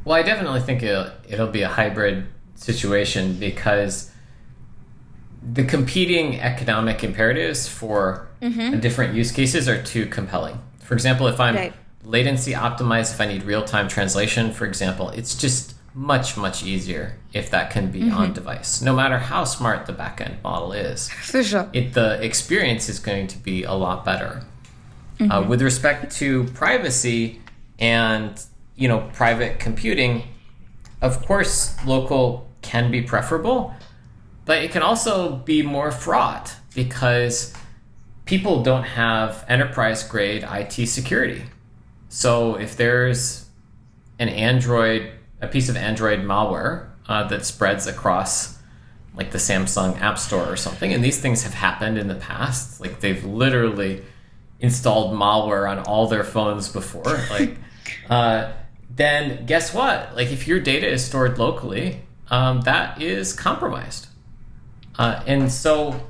Well, I definitely think it'll be a hybrid situation because the competing economic imperatives for different use cases are too compelling. For example, if I'm latency optimized, if I need real-time translation, for example, it's just much, much easier if that can be on device, no matter how smart the backend model is. For sure. The experience is going to be a lot better. With respect to privacy and private computing, of course, local can be preferable, but it can also be more fraught because people don't have enterprise-grade IT security. So if there's a piece of Android malware that spreads across like the Samsung App Store or something, and these things have happened in the past, like they've literally installed malware on all their phones before, then guess what? Like if your data is stored locally, that is compromised. And so,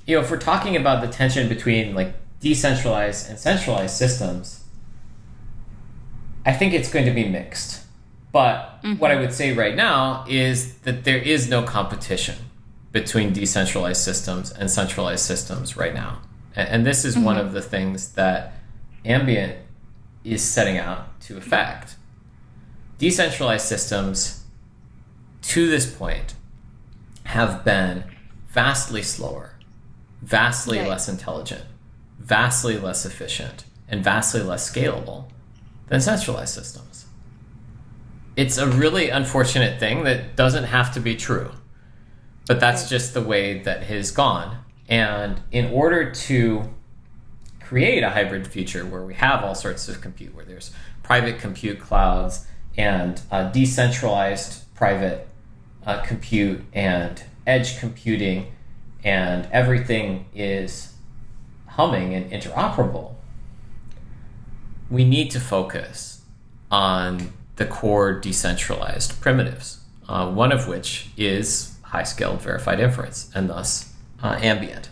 if we're talking about the tension between like decentralized and centralized systems, I think it's going to be mixed. But what I would say right now is that there is no competition between decentralized systems and centralized systems right now. And this is one of the things that Ambient is setting out to affect. Decentralized systems, to this point, have been vastly slower, vastly less intelligent, vastly less efficient, and vastly less scalable than centralized systems. It's a really unfortunate thing that doesn't have to be true, but that's just the way that it has gone. And in order to create a hybrid future where we have all sorts of compute, where there's private compute clouds and decentralized private compute and edge computing, and everything is humming and interoperable, we need to focus on the core decentralized primitives, one of which is high-scaled verified inference, and thus ambient.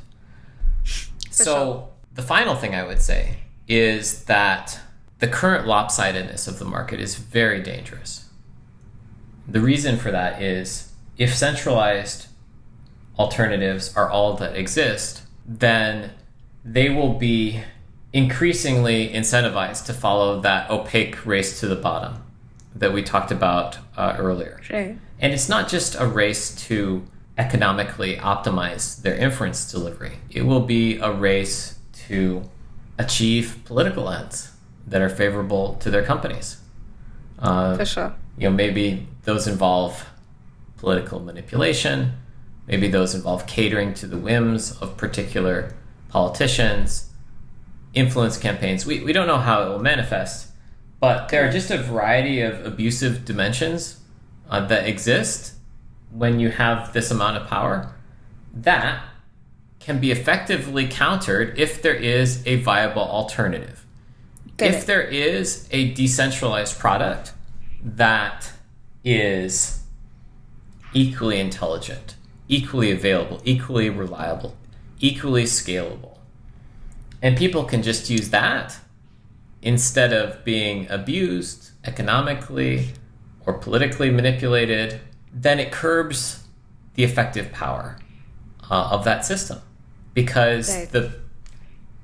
So the final thing I would say is that the current lopsidedness of the market is very dangerous. The reason for that is if centralized alternatives are all that exist, then they will be increasingly incentivized to follow that opaque race to the bottom that we talked about earlier. Sure. And it's not just a race to economically optimize their inference delivery. It will be a race to achieve political ends that are favorable to their companies. For sure. Maybe those involve political manipulation. Maybe those involve catering to the whims of particular politicians, influence campaigns. We don't know how it will manifest, but there are just a variety of abusive dimensions that exist when you have this amount of power that can be effectively countered if there is a viable alternative. If there is a decentralized product that is equally intelligent, equally available, equally reliable, equally scalable, and people can just use that instead of being abused economically or politically manipulated, then it curbs the effective power of that system, because the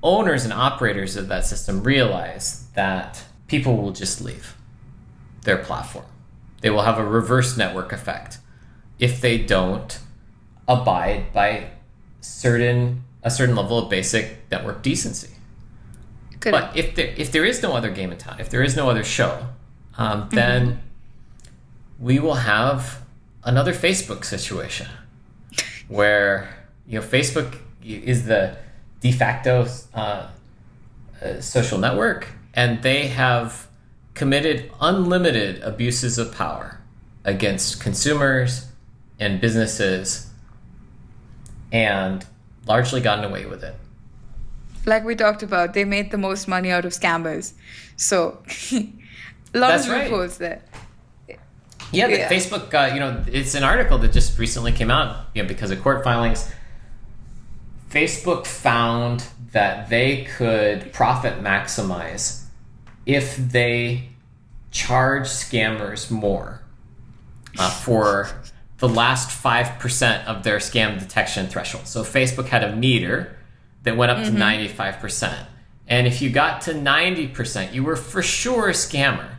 owners and operators of that system realize that people will just leave their platform. They will have a reverse network effect if they don't abide by a certain level of basic network decency. But if there is no other game in town, if there is no other show, then we will have another Facebook situation where Facebook is the de facto social network, and they have committed unlimited abuses of power against consumers and businesses and largely gotten away with it. Like we talked about, they made the most money out of scammers. So a lot of loopholes there. Yeah, Facebook, it's an article that just recently came out, because of court filings. Facebook found that they could profit maximize if they charge scammers more for the last 5% of their scam detection threshold. So Facebook had a meter that went up to 95%. And if you got to 90%, you were for sure a scammer.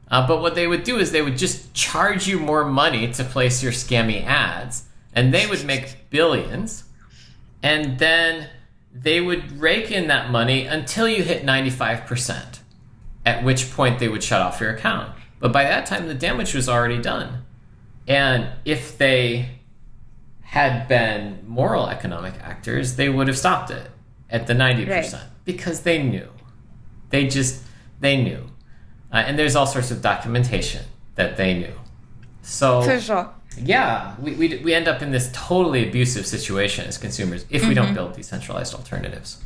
But what they would do is they would just charge you more money to place your scammy ads, and they would make billions. And then they would rake in that money until you hit 95%, at which point they would shut off your account. But by that time, the damage was already done. And if they had been moral economic actors, they would have stopped it at the 90%, right, because they knew. They knew. And there's all sorts of documentation that they knew. So, for sure. Yeah, we end up in this totally abusive situation as consumers if we don't build decentralized alternatives.